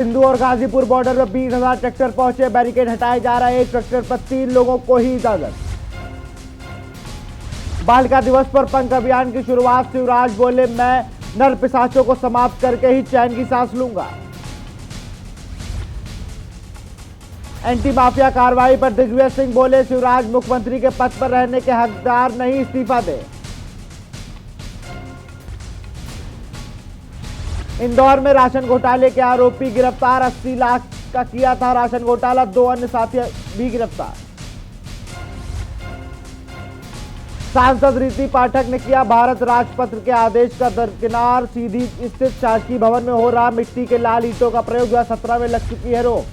सिंधु और गाजीपुर बॉर्डर में 20,000 ट्रैक्टर पहुंचे, बैरिकेड हटाए जा रहे, एक ट्रैक्टर पर 3 लोगों को ही इजाजत। बालिका दिवस पर पंख अभियान की शुरुआत, शिवराज बोले मैं नर पिशाचों को समाप्त करके ही चैन की सांस लूंगा। एंटी माफिया कार्रवाई पर दिग्विजय सिंह बोले शिवराज मुख्यमंत्री के पद पर रहने के हकदार नहीं, इस्तीफा दे। इंदौर में राशन घोटाले के आरोपी गिरफ्तार, 80 लाख का किया था राशन घोटाला, 2 अन्य साथी भी गिरफ्तार। सांसद रीति पाठक ने किया भारत राजपत्र के आदेश का दरकिनार, सीधी स्थित शासकीय भवन में हो रहा मिट्टी के लाल ईंटों का प्रयोग 2017 में लग चुकी है रोक।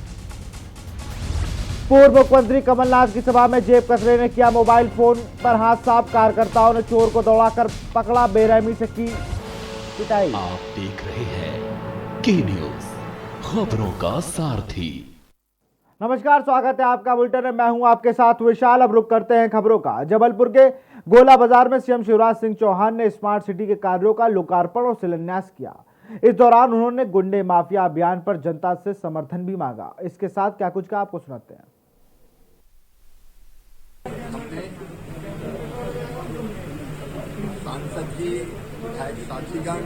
पूर्व मुख्यमंत्री कमलनाथ की सभा में जेब कचरे ने किया मोबाइल फोन पर हाथ साफ, कार्यकर्ताओं ने चोर को दौड़ाकर पकड़ा, बेरहमी से की पिटाई। आप देख रहे हैं के न्यूज, खबरों का सारथी। नमस्कार, स्वागत है आपका बुलेटिन में, मैं हूं आपके साथ विशाल। अब रुक करते हैं खबरों का। जबलपुर के गोला बाजार में सीएम शिवराज सिंह चौहान ने स्मार्ट सिटी के कार्यों का लोकार्पण और शिलान्यास किया। इस दौरान उन्होंने गुंडे माफिया अभियान पर जनता से समर्थन भी मांगा। इसके साथ क्या कुछ कहा, आपको सुनाते हैं। सांसद जी, विधायक साथीगण,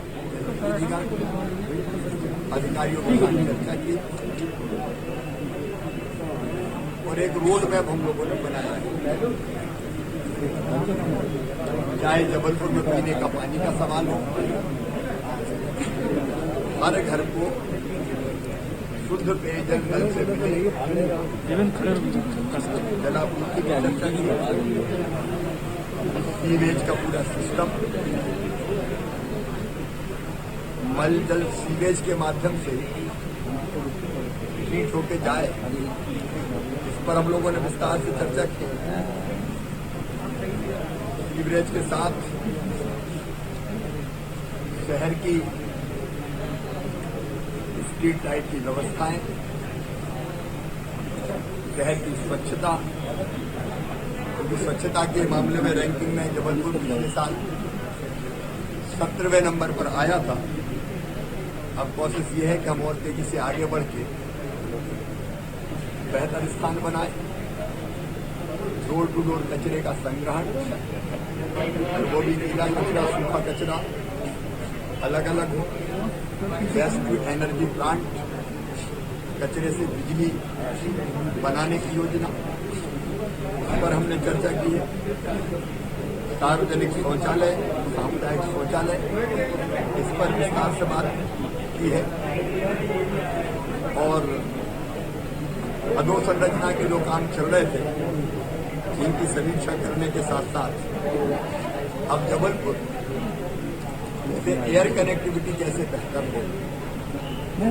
दीदीगण, अधिकारियों के साथ चर्चा की और एक रोड मैप हम लोगों ने बनाया है। चाहे जबलपुर में पीने का पानी का सवाल हो, हर घर को शुद्ध पेयजल नल से मिले, जलापूर्ति की चर्चा की, सीवेज का पूरा सिस्टम, मल जल सीवेज के माध्यम से ट्रीट होके जाए, इस पर हम लोगों ने विस्तार से चर्चा की। सीवरेज के साथ शहर की स्ट्रीट लाइट की व्यवस्थाएं, शहर की स्वच्छता, क्योंकि स्वच्छता के मामले में रैंकिंग में जबलपुर पिछले साल 17वें नंबर पर आया था। अब कोशिश ये है कि हम और तेजी से आगे बढ़ के बेहतर स्थान बनाए। डोर टू डोर कचरे का संग्रहण, वो भी गीला कचरा, सूखा कचरा अलग अलग हो, वेस्ट टू एनर्जी प्लांट, कचरे से बिजली बनाने की योजना, उस पर हमने चर्चा की है। सार्वजनिक शौचालय, सामुदायिक शौचालय, इस पर विस्तार से बात की है। और अधोसंरचना के जो काम चल रहे थे, जिनकी समीक्षा करने के साथ साथ अब जबलपुर से एयर कनेक्टिविटी कैसे बेहतर हो,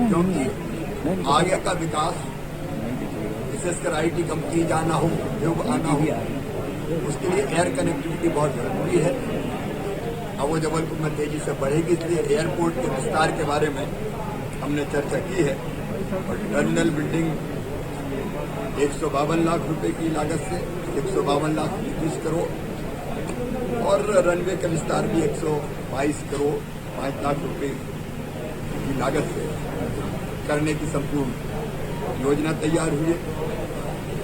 क्योंकि आगे का विकास विशेषकर आईटी कंपनी जाना हो, उद्योग आना हो, उसके लिए एयर कनेक्टिविटी बहुत जरूरी है। अब वो जबलपुर में तेजी से बढ़ेगी, इसलिए एयरपोर्ट के विस्तार के बारे में हमने चर्चा की है। और टर्मिनल बिल्डिंग 152 लाख रुपए की लागत से 152 लाख 20 करोड़, और रनवे का विस्तार भी 122 करोड़ 5 लाख रुपए की लागत से करने की संपूर्ण योजना तैयार हुई है।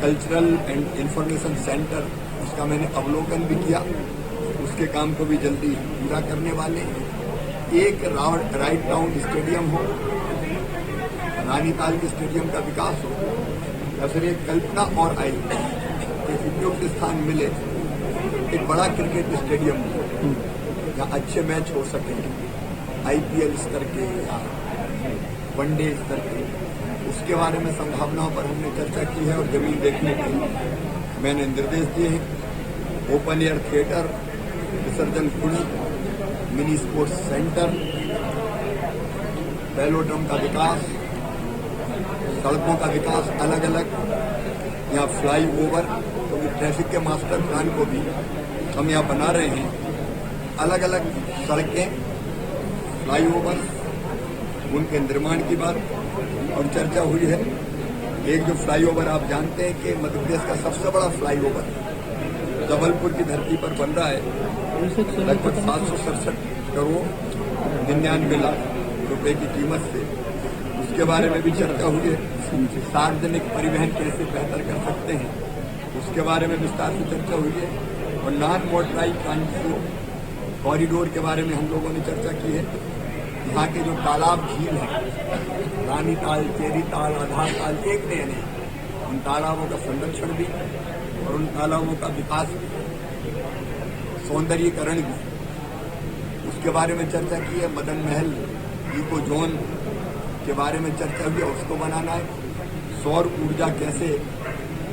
कल्चरल एंड इंफॉर्मेशन सेंटर, उसका मैंने अवलोकन भी किया, उसके काम को भी जल्दी पूरा करने वाले। एक राइट टाउन स्टेडियम हो, रानीताल के स्टेडियम का विकास हो, या फिर एक कल्पना और आई कि उपयुक्त स्थान मिले एक बड़ा क्रिकेट स्टेडियम हो, जहाँ अच्छे मैच हो सके, आईपीएल स्तर के या वनडे स्तर के, उसके बारे में संभावनाओं पर हमने चर्चा की है। और जमीन देखने के मैंने निर्देश दिए हैं। ओपन एयर थिएटर, विसर्जन कुंड, मिनी स्पोर्ट्स सेंटर, वेलोड्रम का विकास, सड़कों का विकास अलग अलग, यहाँ फ्लाई ओवर, क्योंकि ट्रैफिक के मास्टर प्लान को भी हम यहाँ बना रहे हैं। अलग अलग सड़कें, फ्लाई ओवर, उनके निर्माण की बात और चर्चा हुई है। एक जो फ्लाईओवर आप जानते हैं कि मध्य प्रदेश का सबसे बड़ा फ्लाईओवर जबलपुर की धरती पर बन रहा है, लगभग 767 करोड़ 99 लाख रुपए की कीमत से। उसके बारे में भी चर्चा हुई है। सार्वजनिक परिवहन कैसे बेहतर कर सकते हैं उसके बारे में विस्तार से चर्चा हुई है। और नॉन मोटराइज ट्रांसपोर्ट कॉरिडोर के बारे में हम लोगों ने चर्चा की है। यहाँ के जो तालाब झील हैं, रानी ताल, चेरी ताल, आधार ताल, एक नए नहीं, उन तालाबों का संरक्षण भी और उन तालाबों का विकास भी, सौंदर्यीकरण भी, उसके बारे में चर्चा की है। मदन महल इको जोन के बारे में चर्चा हुई है, उसको बनाना है। सौर ऊर्जा कैसे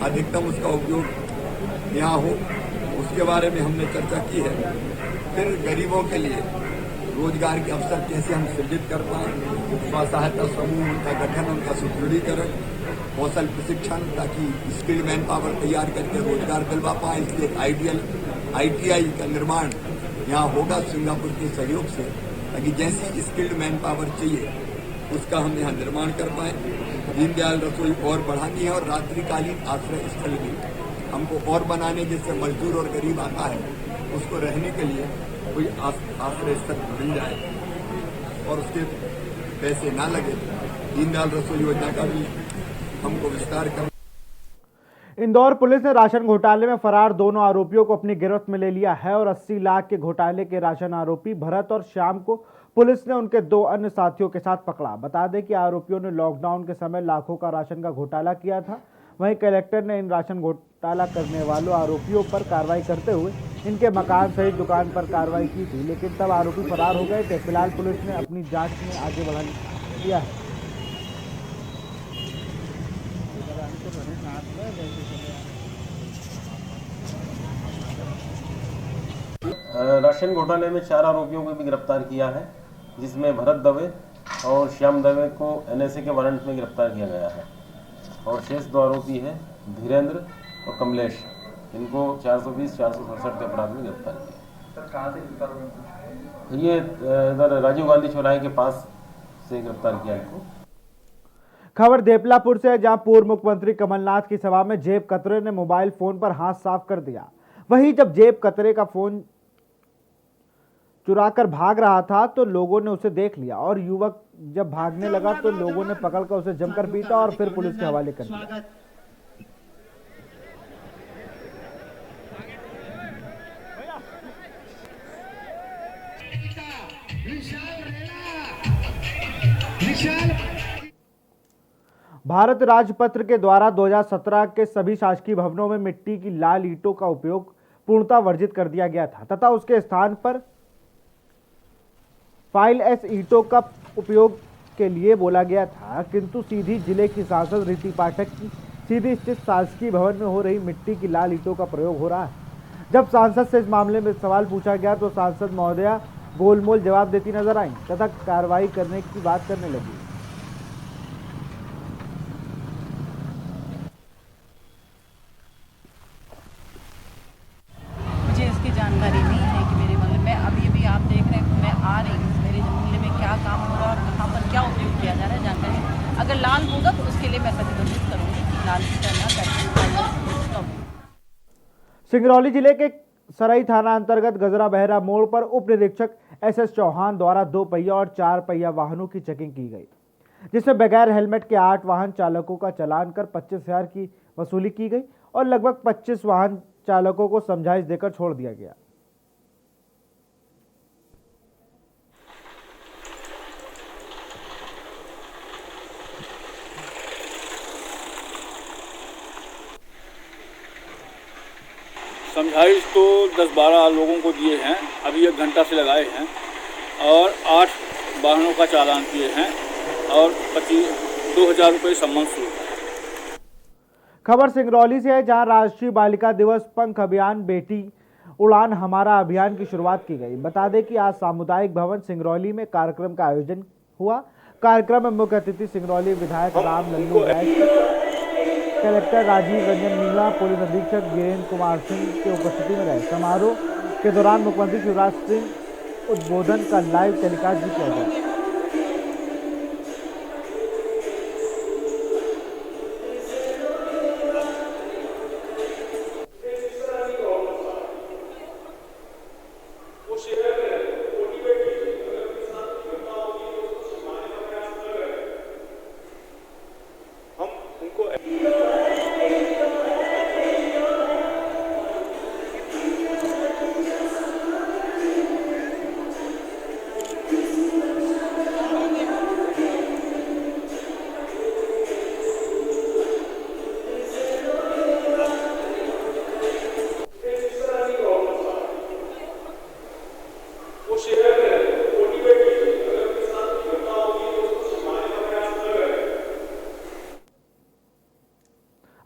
अधिकतम उसका उपयोग यहाँ हो, उसके बारे में हमने चर्चा की है। फिर गरीबों के लिए रोजगार के अवसर कैसे हम सृजित कर पाएं, स्व सहायता समूह, उनका गठन, उनका सुदृढ़ीकरण, कौशल प्रशिक्षण, ताकि स्किल्ड मैन पावर तैयार करके रोजगार दिलवा पाएं। इसलिए एक आइडियल ITI का निर्माण यहाँ होगा सिंगापुर के सहयोग से, ताकि जैसी स्किल्ड मैन पावर चाहिए उसका हम यहाँ निर्माण कर पाएं। दीनदयाल रसोई और बढ़ानी है और रात्रिकालीन आश्रय स्थल भी हमको और बनाने, जिससे मजदूर और गरीब आता है उसको रहने के लिए कोई आश्रय स्थल मिल जाए और उसके पैसे ना लगे। दीनदयाल रसोई योजना का भी हमको विस्तार कर। इंदौर पुलिस ने राशन घोटाले में फरार दोनों आरोपियों को अपनी गिरफ्त में ले लिया है और 80 लाख के घोटाले के राशन आरोपी भरत और श्याम को पुलिस ने उनके 2 अन्य साथियों के साथ पकड़ा। बता दें कि आरोपियों ने लॉकडाउन के समय लाखों का राशन का घोटाला किया था। वहीं कलेक्टर ने इन राशन घोटाला करने वालों आरोपियों पर कार्रवाई करते हुए इनके मकान सहित दुकान पर कार्रवाई की थी, लेकिन तब आरोपी फरार हो गए थे। फिलहाल पुलिस ने अपनी जांच में आगे बढ़ा दिया है। राशन घोटाले में 4 आरोपियों को भी गिरफ्तार किया है, जिसमें भरत दवे और श्याम दवे को NSA के वारंट में गिरफ्तार किया गया है और शेष 2 आरोपी हैं धीरेन्द्र और कमलेश, इनको 420-467 के अपराध में गिरफ्तार किया। सर कहाँ से गिरफ्तार हुए? ये इधर राजीव गांधी चौराहे के पास से गिरफ्तार किया इनको। खबर देपलापुर से, जहां पूर्व मुख्यमंत्री कमलनाथ की सभा में जेब कतरे ने मोबाइल फोन पर हाथ साफ कर दिया। वहीं जब जेब कतरे का फोन चुराकर भाग रहा था तो लोगों ने उसे देख लिया और युवक जब भागने लगा तो लोगों ने पकड़कर उसे जमकर पीटा और फिर पुलिस के हवाले कर दिया। भारत राजपत्र के द्वारा 2017 के सभी शासकीय भवनों में मिट्टी की लाल ईंटों का उपयोग पूर्णतः वर्जित कर दिया गया था तथा उसके स्थान पर फाइल एस ईंटों का उपयोग के लिए बोला गया था, किंतु सीधी जिले की सांसद रीति पाठक की सीधी स्थित शासकीय भवन में हो रही मिट्टी की लाल ईंटों का प्रयोग हो रहा है। जब सांसद से इस मामले में सवाल पूछा गया तो सांसद महोदया गोलमोल जवाब देती नजर आई तथा कार्रवाई करने की बात करने लगी। मुझे इसकी जानकारी नहीं है कि मेरे मोहल्ले में अभी आप देख रहे हैं, मैं आ रही हूँ, मेरे मोहल्ले में क्या काम हो रहा है और कहाँ पर क्या उपयोग किया जा रहा है जानकारी। अगर लाल होगा तो उसके लिए मैं प्रतिबंधित करूँगी कि लाल की तरह। सिंगरौली जिले के सराई थाना अंतर्गत गजरा बहरा मोड़ पर उप निरीक्षक SS चौहान द्वारा 2 पहिया और 4 पहिया वाहनों की चेकिंग की गई, जिसमें बगैर हेलमेट के 8 वाहन चालकों का चालान कर 25,000 की वसूली की गई और लगभग 25 वाहन चालकों को समझाइश देकर छोड़ दिया गया। समझाइश तो 10-12 लोगों को दिए हैं, अभी 1 घंटा से लगाए हैं और 8 वाहनों का चालान किए हैं और 2,000 रुपये सम्मान शुल्क है। खबर सिंगरौली से है, जहां राष्ट्रीय बालिका दिवस पंख अभियान बेटी उड़ान हमारा अभियान की शुरुआत की गई। बता दें कि आज सामुदायिक भवन सिंगरौली में कार्यक्रम का आयोजन हुआ। कार्यक्रम में मुख्य अतिथि सिंगरौली विधायक राम लल्लू राय, कलेक्टर राजीव रंजन मीणा, पुलिस अधीक्षक वीरेंद्र कुमार सिंह के उपस्थिति में रहे। समारोह के दौरान मुख्यमंत्री शिवराज सिंह उद्बोधन का लाइव टेलीकास्ट भी किया गया।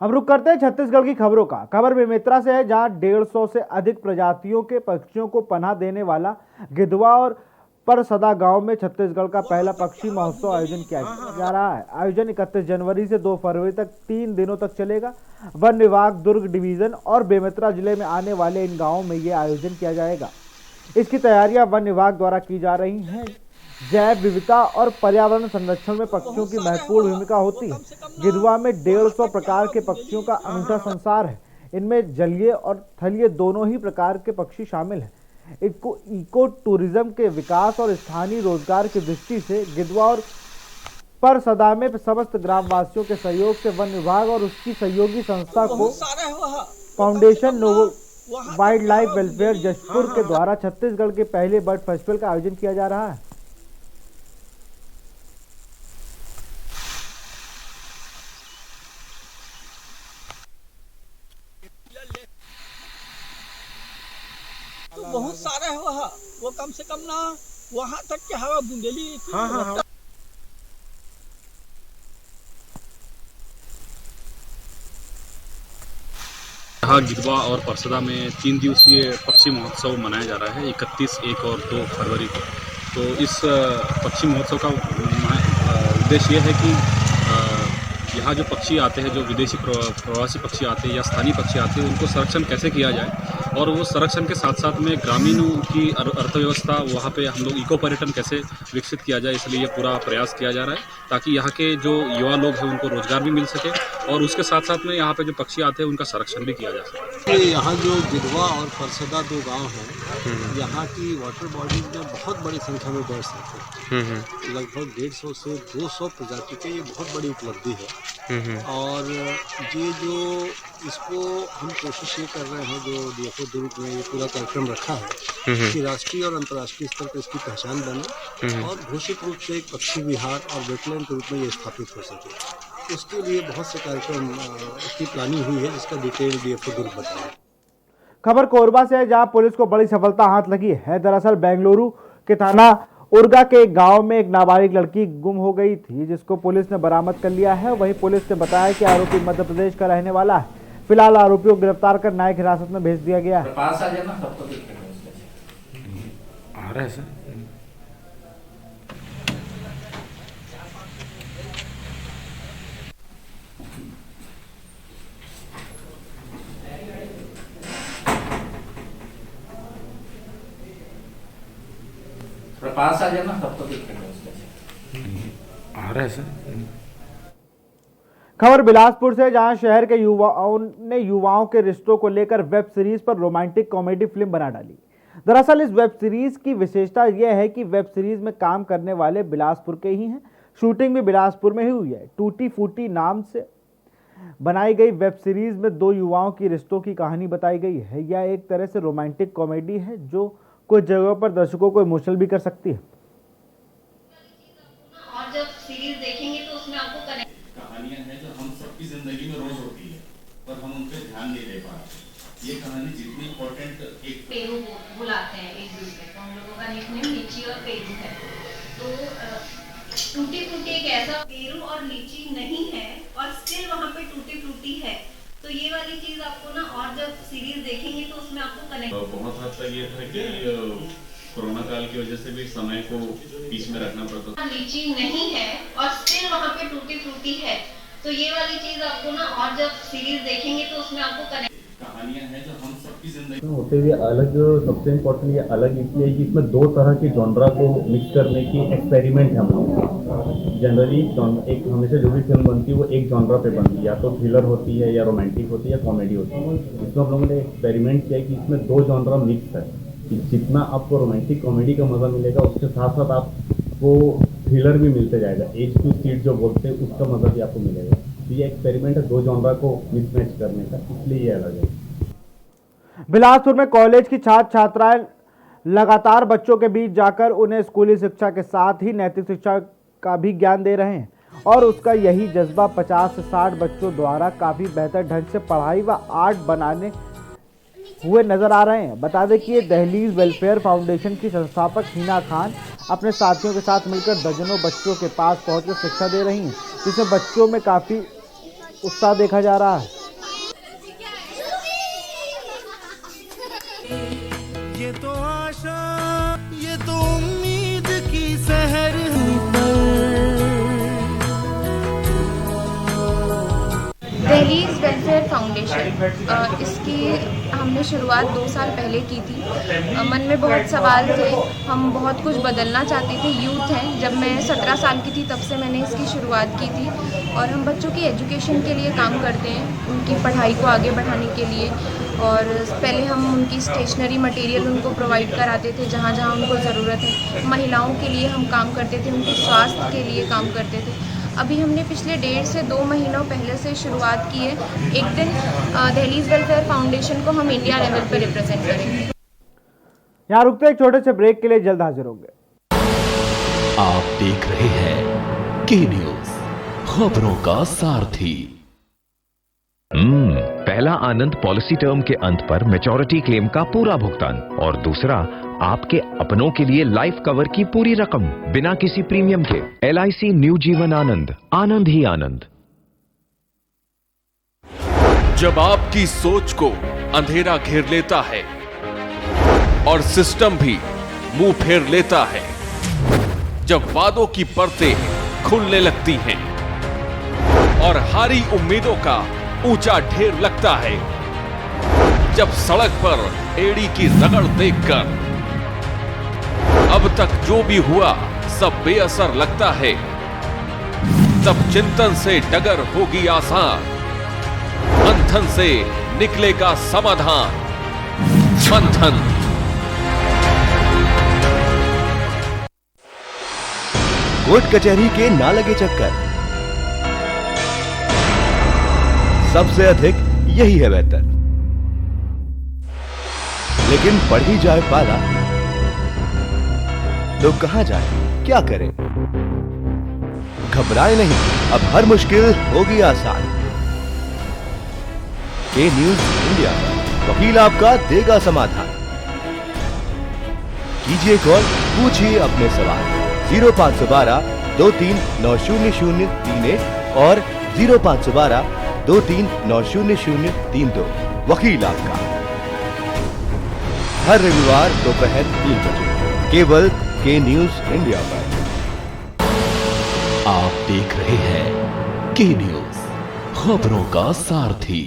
अब रुक करते हैं छत्तीसगढ़ की खबरों का। खबर बेमेतरा से है, जहां 150 से अधिक प्रजातियों के पक्षियों को पनाह देने वाला गिधवा और परसदा गांव में छत्तीसगढ़ का पहला पक्षी महोत्सव आयोजन किया जा रहा है। आयोजन 31 जनवरी से 2 फरवरी तक 3 दिनों तक चलेगा। वन विभाग, दुर्ग डिवीजन और बेमेतरा जिले में आने वाले इन गाँवों में ये आयोजन किया जाएगा। इसकी तैयारियां वन विभाग द्वारा की जा रही हैं। जैव विविधता और पर्यावरण संरक्षण में पक्षियों की महत्वपूर्ण भूमिका होती है। गिधवा में 150 प्रकार के पक्षियों का अनूठा संसार है। इनमें जलीय और थलीय दोनों ही प्रकार के पक्षी शामिल हैं। इको टूरिज्म के विकास और स्थानीय रोजगार की दृष्टि से गिधवा और परसदा में समस्त ग्रामवासियों के सहयोग से वन विभाग और उसकी सहयोगी संस्था को foundation novo wild life welfare Jashpur के द्वारा छत्तीसगढ़ के पहले बर्ड फेस्टिवल का आयोजन किया जा रहा है। तो बहुत सारा है वहाँ, वो कम से कम ना वहाँ तक के हवा बुंदेली। हाँ। यहाँ गिधवा और परसदा में 3 दिवसीय पक्षी महोत्सव मनाया जा रहा है, 31, 1 और 2 फरवरी को। तो इस पक्षी महोत्सव का उद्देश्य ये है कि यहाँ जो पक्षी आते हैं, जो विदेशी प्रवासी पक्षी आते हैं या स्थानीय पक्षी आते हैं, उनको संरक्षण कैसे किया जाए और वो संरक्षण के साथ साथ में ग्रामीणों की अर्थव्यवस्था, वहाँ पे हम लोग इको पर्यटन कैसे विकसित किया जाए, इसलिए ये पूरा प्रयास किया जा रहा है ताकि यहाँ के जो युवा लोग हैं उनको रोजगार भी मिल सके और उसके साथ साथ में यहाँ पे जो पक्षी आते हैं उनका संरक्षण भी किया जा सके। यहाँ जो गिधवा और परसदा 2 गांव हैं, यहाँ की वाटर बॉडीज में बहुत बड़ी संख्या में बर्ड्स रहते हैं। लगभग 150 से 200 प्रजाति की ये बहुत बड़ी उपलब्धि है। और ये जो इसको हम कोशिश ये कर रहे हैं, जो डीएफओ दुर्ग में ये पूरा कार्यक्रम रखा है कि राष्ट्रीय और अंतर्राष्ट्रीय स्तर पर इसकी पहचान बने और घोषित रूप से एक पक्षी विहार और वेटलैंड के रूप में ये स्थापित हो सके। उसके लिए बहुत से कार्यक्रम की प्लानिंग हुई है, जिसका डिटेल डीएफओ दुर्ग बताएगा। खबर कोरबा से है, जहां पुलिस को बड़ी सफलता हाथ लगी है। दरअसल बेंगलुरु के थाना उर्गा के एक गांव में एक नाबालिग लड़की गुम हो गई थी, जिसको पुलिस ने बरामद कर लिया है। वहीं पुलिस ने बताया कि आरोपी मध्य प्रदेश का रहने वाला है। फिलहाल आरोपियों को गिरफ्तार कर न्यायिक हिरासत में भेज दिया गया है। पास आ जाना तब तो आ रहा है सर। खबर बिलासपुर से, जहां शहर के युवाओं के रिश्तों को लेकर वेब सीरीज पर रोमांटिक कॉमेडी फिल्म बना डाली। दरअसल इस वेब सीरीज की विशेषता यह है कि वेब सीरीज में काम करने वाले बिलासपुर के ही हैं। शूटिंग भी बिलासपुर में ही हुई है। टूटी फूटी नाम से बनाई गई वेब सीरीज में 2 युवाओं की रिश्तों की कहानी बताई गई है। यह एक तरह से रोमांटिक कॉमेडी है जो कुछ जगहों पर दर्शकों को इमोशनल भी कर सकती है। और जब सीरीज देखेंगे तो उसमें आपको कहानियां हैं जो हम सबकी जिंदगी में रोज होती है पर हम उन पे ध्यान नहीं दे पा रहे। ये कहानी जितनी इम्पोर्टेंट, एक पेरू बुलाते हैं एक दूसरे को, हम लोगों का निकनेम लीची और पेरू है। तो टूटी फूटी एक ऐसा पेरू और लीची नहीं है और स्टिल वहाँ पे टूटी फूटी है। तो ये वाली चीज आपको ना, और जब सीरीज देखेंगे तो उसमें आपको कनेक्ट बहुत हद तक ये था कि कोरोना काल की वजह से भी समय को बीच में रखना पड़ता। लीची नहीं है और स्टिल वहाँ पे टूटी फूटी है। तो ये वाली चीज आपको ना, और जब सीरीज देखेंगे तो उसमें आपको कनेक्ट कहानियां हैं जो हम सबकी जिंदगी होते हुए अलग, सबसे इम्पोर्टेंट ये अलग इसलिए कि इसमें 2 तरह के जॉनरा को मिक्स करने की एक्सपेरिमेंट है हम लोग। जनरली एक हमेशा जो भी फिल्म बनती है वो एक जॉनरा पे बनती है, या तो थ्रिलर होती है या रोमांटिक होती है या कॉमेडी होती है। इसमें हम लोगों ने एक्सपेरिमेंट किया कि इसमें 2 जॉनरा मिक्स है कि जितना आपको रोमांटिक कॉमेडी का मज़ा मिलेगा उसके साथ साथ आपको थ्रिलर भी मिलते जाएगा। एज टू सीट जो बोलते हैं उसका मज़ा भी आपको मिलेगा। तो ये एक्सपेरिमेंट है 2 जॉनरा को मिसमैच करने का, इसलिए ये अलग है। बिलासपुर में कॉलेज की छात्र छात्राएं लगातार बच्चों के बीच जाकर उन्हें स्कूली शिक्षा के साथ ही नैतिक शिक्षा का भी ज्ञान दे रहे हैं और उसका यही जज्बा 50 से 60 बच्चों द्वारा काफ़ी बेहतर ढंग से पढ़ाई व आर्ट बनाने हुए नजर आ रहे हैं। बता दें कि ये दहलीज वेलफेयर फाउंडेशन की संस्थापक हिना खान अपने साथियों के साथ मिलकर दर्जनों बच्चों के पास पहुंचकर शिक्षा दे रही हैं, जिससे बच्चों में काफ़ी उत्साह देखा जा रहा है। ये तो आशा, ये तो उम्मीद की सहर दहलीज वेलफेयर फाउंडेशन, इसकी हमने शुरुआत 2 साल पहले की थी। मन में बहुत सवाल थे, हम बहुत कुछ बदलना चाहते थे। यूथ हैं, जब मैं 17 साल की थी तब से मैंने इसकी शुरुआत की थी और हम बच्चों की एजुकेशन के लिए काम करते हैं, उनकी पढ़ाई को आगे बढ़ाने के लिए। और पहले हम उनकी स्टेशनरी मटेरियल उनको प्रोवाइड कराते थे जहाँ जहाँ उनको ज़रूरत है। महिलाओं के लिए हम काम करते थे, उनके स्वास्थ्य के लिए काम करते थे। अभी हमने पिछले 1.5 से 2 महीनों पहले से शुरुआत की है। एक दिन दहलीज वेलफेयर फाउंडेशन को हम इंडिया लेवल पर रिप्रेजेंट करेंगे। यहाँ रुकते एक छोटे से ब्रेक के लिए, जल्द हाजिर होंगे। आप देख रहे हैं के न्यूज, खबरों का सारथी। पहला आनंद पॉलिसी टर्म के अंत पर मैच्योरिटी क्लेम का पूरा भुगतान और दूसरा आपके अपनों के लिए लाइफ कवर की पूरी रकम बिना किसी प्रीमियम के। LIC न्यू जीवन आनंद, आनंद ही आनंद। जब आपकी सोच को अंधेरा घेर लेता है और सिस्टम भी मुंह फेर लेता है, जब वादों की परतें खुलने लगती हैं और हारी उम्मीदों का ऊंचा ढेर लगता है, जब सड़क पर एड़ी की रगड़ देखकर अब तक जो भी हुआ सब बेअसर लगता है, तब चिंतन से डगर होगी आसान, मंथन से निकलेगा समाधान। मंथन। कोर्ट कचहरी के ना लगे चक्कर, सबसे अधिक यही है बेहतर। लेकिन बढ़ ही जाए पाला तो कहां जाए, क्या करें? घबराए नहीं, अब हर मुश्किल होगी आसान। के न्यूज इंडिया पर वकील आपका देगा समाधान। कीजिए कॉल, पूछिए अपने सवाल। 0512 23900031 और 0512 23900032। वकील आपका हर रविवार दोपहर 3 बजे केवल के न्यूज इंडिया पर। आप देख रहे हैं के न्यूज, खबरों का सारथी।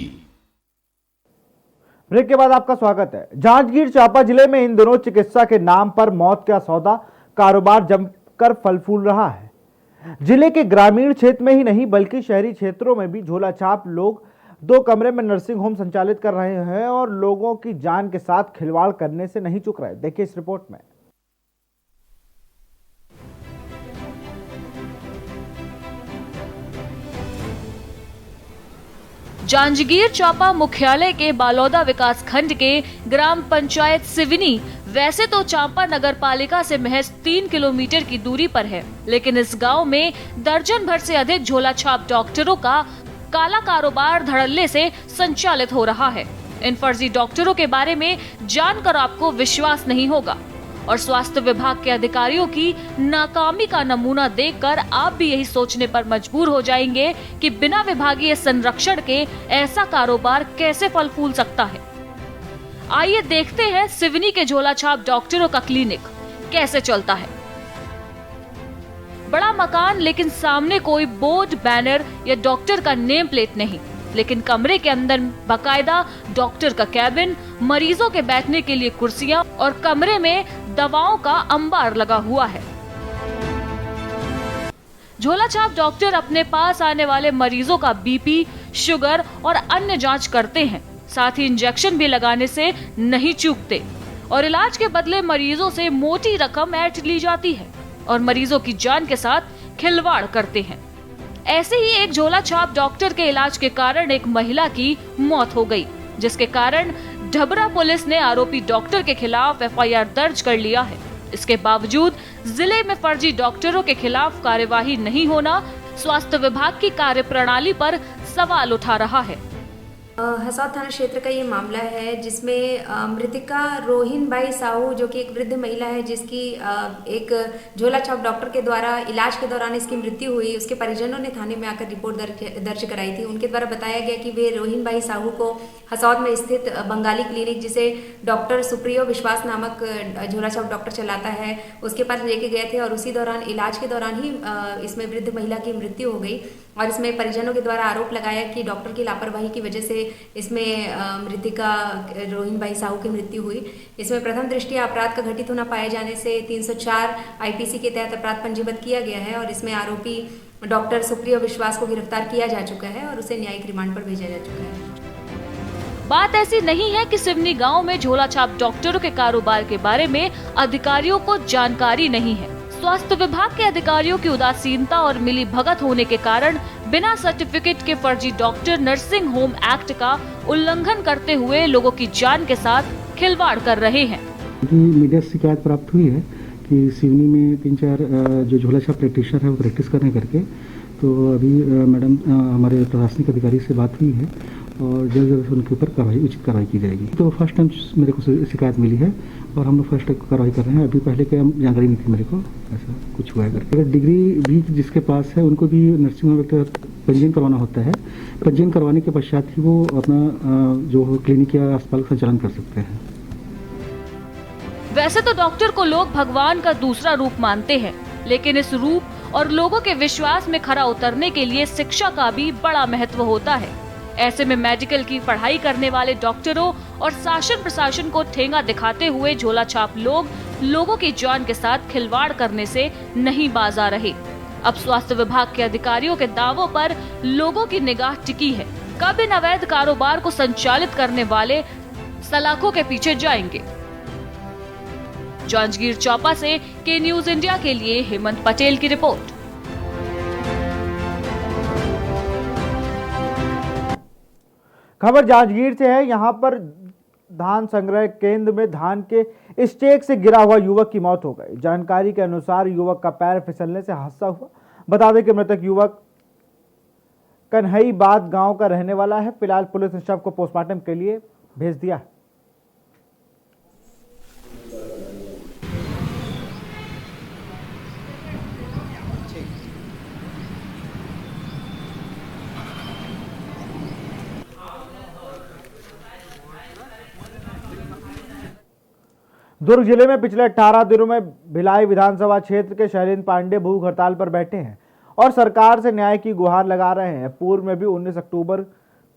ब्रेक के बाद आपका स्वागत है। जांजगीर चांपा जिले में इन दिनों चिकित्सा के नाम पर मौत का सौदा कारोबार जमकर फल फूल रहा है। जिले के ग्रामीण क्षेत्र में ही नहीं बल्कि शहरी क्षेत्रों में भी झोला छाप लोग 2 कमरे में नर्सिंग होम संचालित कर रहे हैं और लोगों की जान के साथ खिलवाड़ करने से नहीं चूक रहे। देखिए इस रिपोर्ट में। जांजगीर चांपा मुख्यालय के बालौदा विकास खंड के ग्राम पंचायत सिवनी वैसे तो चांपा नगर पालिका से महज 3 किलोमीटर की दूरी पर है, लेकिन इस गांव में दर्जन भर से अधिक झोला छाप डॉक्टरों का काला कारोबार धड़ल्ले से संचालित हो रहा है। इन फर्जी डॉक्टरों के बारे में जानकर आपको विश्वास नहीं होगा और स्वास्थ्य विभाग के अधिकारियों की नाकामी का नमूना देखकर आप भी यही सोचने पर मजबूर हो जाएंगे कि बिना विभागीय संरक्षण के ऐसा कारोबार कैसे फल फूल सकता है। आइए देखते हैं सिवनी के झोला छाप डॉक्टरों का क्लिनिक कैसे चलता है। बड़ा मकान, लेकिन सामने कोई बोर्ड, बैनर या डॉक्टर का नेम प्लेट नहीं, लेकिन कमरे के अंदर बाकायदा डॉक्टर का कैबिन, मरीजों के बैठने के लिए कुर्सियां और कमरे में दवाओं का अंबार लगा हुआ है। झोला छाप डॉक्टर अपने पास आने वाले मरीजों का बीपी, शुगर और अन्य जांच करते हैं, साथ ही इंजेक्शन भी लगाने से नहीं चूकते और इलाज के बदले मरीजों से मोटी रकम ऐंठ ली जाती है और मरीजों की जान के साथ खिलवाड़ करते हैं। ऐसे ही एक झोला छाप डॉक्टर के इलाज के कारण एक महिला की मौत हो गई, जिसके कारण ढबरा पुलिस ने आरोपी डॉक्टर के खिलाफ FIR दर्ज कर लिया है। इसके बावजूद जिले में फर्जी डॉक्टरों के खिलाफ कार्यवाही नहीं होना स्वास्थ्य विभाग की कार्यप्रणाली पर सवाल उठा रहा है। हसौद थाना क्षेत्र का ये मामला है जिसमें मृतिका रोहिन बाई साहू जो कि एक वृद्ध महिला है जिसकी एक झोला छाप डॉक्टर के द्वारा इलाज के दौरान इसकी मृत्यु हुई। उसके परिजनों ने थाने में आकर रिपोर्ट दर्ज कराई थी। उनके द्वारा बताया गया कि वे रोहिन बाई साहू को हसौद में स्थित बंगाली क्लिनिक जिसे डॉक्टर सुप्रियो विश्वास नामक झोला छाप डॉक्टर चलाता है उसके पास लेके गए थे और उसी दौरान इलाज के दौरान ही इसमें वृद्ध महिला की मृत्यु हो गई। और इसमें परिजनों के द्वारा आरोप लगाया कि डॉक्टर की लापरवाही की वजह से इसमें मृतिका रोहिन बाई साहू की मृत्यु हुई। इसमें प्रथम दृष्टया अपराध का घटित होना पाए जाने से 304 आईपीसी के तहत अपराध पंजीबद्ध किया गया है और इसमें आरोपी डॉक्टर सुप्रियो विश्वास को गिरफ्तार किया जा चुका है और उसे न्यायिक रिमांड पर भेजा जा चुका है। बात ऐसी नहीं है कि सिवनी गांव में झोला छाप डॉक्टरों के कारोबार के बारे में अधिकारियों को जानकारी नहीं है। स्वास्थ्य विभाग के अधिकारियों की उदासीनता और मिली भगत होने के कारण बिना सर्टिफिकेट के फर्जी डॉक्टर नर्सिंग होम एक्ट का उल्लंघन करते हुए लोगों की जान के साथ खिलवाड़ कर रहे हैं। मीडिया से शिकायत प्राप्त हुई है कि सिवनी में 3-4 जो झोला छाप प्रैक्टिशनर है वो प्रैक्टिस करने करके, तो अभी मैडम हमारे प्रशासनिक अधिकारी से बात हुई है और जल्द से जल्द उनके ऊपर उचित कार्रवाई की जाएगी। तो फर्स्ट टाइम मेरे को शिकायत मिली है और हम लोग फर्स्ट टाइम कार्रवाई कर रहे हैं। अभी पहले क्या जानकारी नहीं थी मेरे को ऐसा कुछ हुआ है करके। अगर डिग्री भी जिसके पास है उनको भी नर्सिंग होम पंजीयन करवाना होता है। पंजीयन करवाने के पश्चात ही वो अपना जो क्लिनिक या अस्पताल का संचालन कर सकते हैं। वैसे तो डॉक्टर को लोग भगवान का दूसरा रूप मानते हैं, लेकिन इस रूप और लोगों के विश्वास में खरा उतरने के लिए शिक्षा का भी बड़ा महत्व होता है। ऐसे में मेडिकल की पढ़ाई करने वाले डॉक्टरों और शासन प्रशासन को ठेंगा दिखाते हुए झोला छाप लोग लोगों की जान के साथ खिलवाड़ करने से नहीं बाज आ रहे। अब स्वास्थ्य विभाग के अधिकारियों के दावों पर लोगों की निगाह टिकी है। कब इन अवैध कारोबार को संचालित करने वाले सलाखों के पीछे जाएंगे। जांजगीर चौपा से के न्यूज इंडिया के लिए हेमंत पटेल की रिपोर्ट। खबर जांजगीर से है। यहां पर धान संग्रह केंद्र में धान के स्टेक से गिरा हुआ युवक की मौत हो गई। जानकारी के अनुसार युवक का पैर फिसलने से हादसा हुआ। बता दें कि मृतक युवक कन्हईबाद गांव का रहने वाला है। फिलहाल पुलिस ने शव को पोस्टमार्टम के लिए भेज दिया है। दुर्ग जिले में पिछले 18 दिनों में भिलाई विधानसभा क्षेत्र के शैलेंद्र पांडे भूख हड़ताल पर बैठे हैं और सरकार से न्याय की गुहार लगा रहे हैं। पूर्व में भी 19 अक्टूबर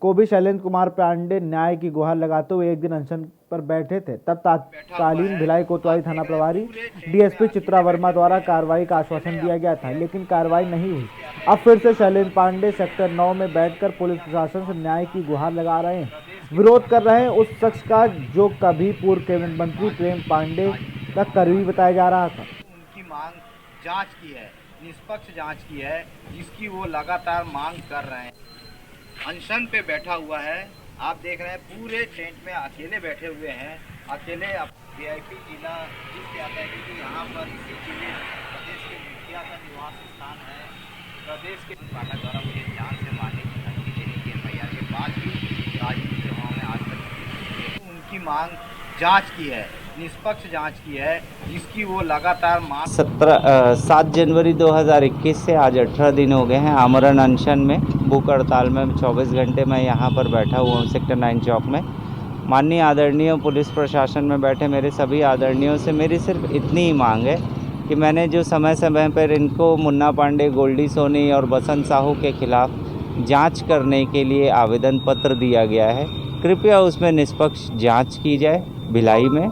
को भी शैलेंद्र कुमार पांडे न्याय की गुहार लगाते हुए एक दिन अनशन पर बैठे थे। तब तत्कालीन भिलाई कोतवाली थाना प्रभारी डीएसपी चित्रा वर्मा द्वारा कार्रवाई का आश्वासन दिया गया था, लेकिन कार्रवाई नहीं हुई। अब फिर से शैलेंद्र पांडे सेक्टर 9 में बैठकर पुलिस प्रशासन से न्याय की गुहार लगा रहे हैं। विरोध कर रहे हैं उस शख्स का जो कभी पूर्व कैबिनेट मंत्री प्रेम पांडे का करीबी बताया जा रहा था। उनकी मांग जांच की है, निष्पक्ष जांच की है, जिसकी वो लगातार मांग कर रहे हैं। अनशन पे बैठा हुआ है, आप देख रहे हैं पूरे टेंट में अकेले बैठे हुए हैं। अकेले वीआईपी जिला जिससे आता है क्योंकि यहाँ पर इसी जिले प्रदेश के मुखिया का निवास स्थान है। प्रदेश के पाठक द्वारा मुझे जान से मारने की धमकी देने की एफआईआर के बाद भी राजनीतिक सभाओं में आज तक उनकी मांग जांच की है, निष्पक्ष जांच की है, जिसकी वो लगातार मांग 7 जनवरी 2021 से आज 18 दिन हो गए हैं आमरण अनशन में, भूख हड़ताल में 24 घंटे मैं यहाँ पर बैठा हुआ हूँ सेक्टर 9 चौक में। माननीय आदरणीय पुलिस प्रशासन में बैठे मेरे सभी आदरणीयों से मेरी सिर्फ इतनी ही मांग है कि मैंने जो समय समय पर इनको मुन्ना पांडे, गोल्डी सोनी और बसंत साहू के खिलाफ जांच करने के लिए आवेदन पत्र दिया गया है, कृपया उसमें निष्पक्ष जांच की जाए भिलाई में।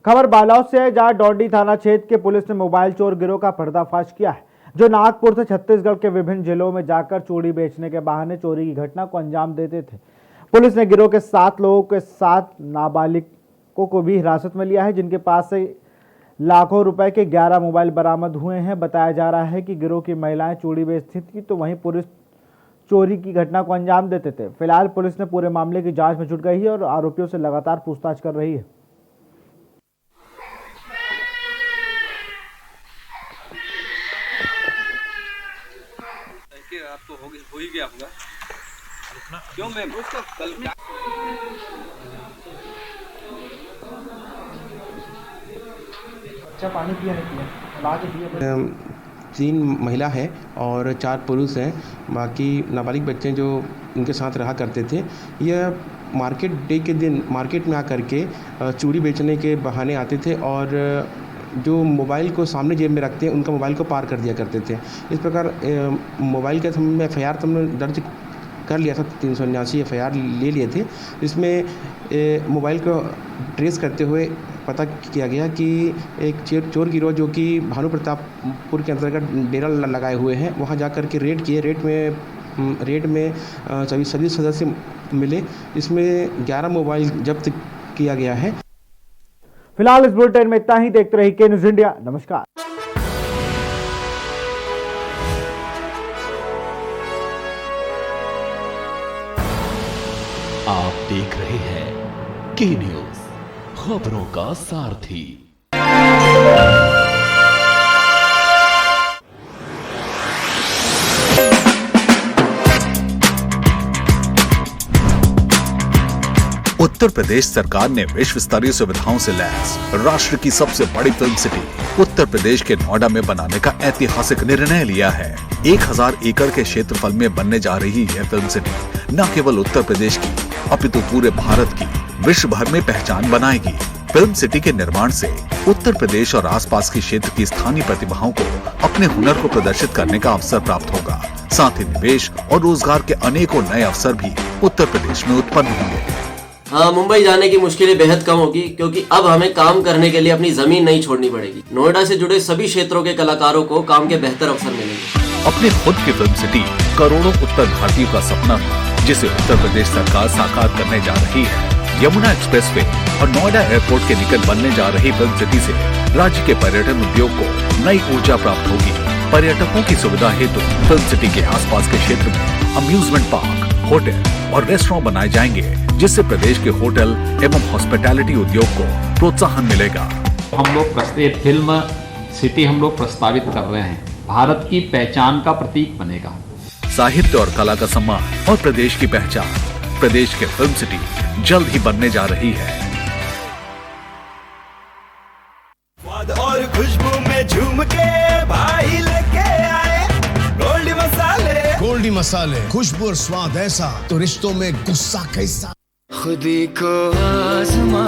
खबर बालौद से है, जहां डोंडी थाना क्षेत्र के पुलिस ने मोबाइल चोर गिरोह का पर्दाफाश किया है, जो नागपुर से छत्तीसगढ़ के विभिन्न जिलों में जाकर चूड़ी बेचने के बहाने चोरी की घटना को अंजाम देते थे। पुलिस ने गिरोह के 7 लोगों के साथ नाबालिगों को भी हिरासत में लिया है, जिनके पास से लाखों रुपए के 11 मोबाइल बरामद हुए हैं। बताया जा रहा है कि गिरोह की महिलाएं चूड़ी बेचती थी, तो वहीं पुलिस चोरी की घटना को अंजाम देते थे। फिलहाल पुलिस ने पूरे मामले की जांच में जुट गई है और आरोपियों से लगातार पूछताछ कर रही है। आपको हो ही गया होगा क्यों मैं उसका कल क्या अच्छा पानी पिया नहीं पिया ला के पिया 3 महिला है और 4 पुरुष हैं, बाकी नाबालिग बच्चे जो उनके साथ रहा करते थे। यह मार्केट डे के दिन मार्केट में आकर के चूड़ी बेचने के बहाने आते थे और जो मोबाइल को सामने जेब में रखते हैं उनका मोबाइल को पार कर दिया करते थे। इस प्रकार मोबाइल के संबंध में FIR तो हमने दर्ज कर लिया था, 379 FIR ले लिए थे। इसमें मोबाइल को ट्रेस करते हुए पता किया गया कि एक चोर गिरोह जो कि भानु प्रतापपुर के अंतर्गत डेरा लगाए हुए हैं, वहां जाकर के रेड किए। रेड में सभी सदस्य मिले, इसमें 11 मोबाइल जब्त किया गया है। फिलहाल इस बुलेटिन में इतना ही। देखते रहिए के न्यूज़ इंडिया। नमस्कार। आप देख रहे हैं के न्यूज़, खबरों का सारथी। उत्तर प्रदेश सरकार ने विश्व स्तरीय सुविधाओं से लैस राष्ट्र की सबसे बड़ी फिल्म सिटी उत्तर प्रदेश के नोएडा में बनाने का ऐतिहासिक निर्णय लिया है। 1000 एकड़ के क्षेत्रफल में बनने जा रही यह फिल्म सिटी न केवल उत्तर प्रदेश की अपितु पूरे भारत की विश्व भर में पहचान बनाएगी। फिल्म सिटी के निर्माण से उत्तर प्रदेश और आसपास के क्षेत्र की स्थानीय प्रतिभाओं को अपने हुनर को प्रदर्शित करने का अवसर प्राप्त होगा। साथ ही निवेश और रोजगार के अनेकों नए अवसर भी उत्तर प्रदेश में उत्पन्न होंगे। मुंबई जाने की मुश्किलें बेहद कम होगी, क्योंकि अब हमें काम करने के लिए अपनी जमीन नहीं छोड़नी पड़ेगी। नोएडा से जुड़े सभी क्षेत्रों के कलाकारों को काम के बेहतर अवसर मिलेंगे। अपने खुद की फिल्म सिटी करोड़ों उत्तर भारतीयों का सपना था, जिसे उत्तर प्रदेश सरकार साकार करने जा रही है। यमुना एक्सप्रेसवे और नोएडा एयरपोर्ट के निकट बनने जा रही फिल्म सिटी से राज्य के पर्यटन उद्योग को नई ऊर्जा प्राप्त होगी। पर्यटकों की सुविधा हेतु फिल्म सिटी के आसपास के क्षेत्र में अम्यूजमेंट पार्क, होटल और रेस्टोरेंट बनाए जाएंगे, जिससे प्रदेश के होटल एवं हॉस्पिटैलिटी उद्योग को प्रोत्साहन मिलेगा। हम लोग फिल्म सिटी हम लोग प्रस्तावित कर रहे हैं, भारत की पहचान का प्रतीक बनेगा। साहित्य और कला का सम्मान और प्रदेश की पहचान, प्रदेश के फिल्म सिटी जल्द ही बनने जा रही है। स्वाद और खुशबू में झूम के भाई लेके आए गोल्डी मसाले। गोल्डी मसाले, खुशबू और स्वाद ऐसा तो रिश्तों में गुस्सा कैसा। खुदी को आजमा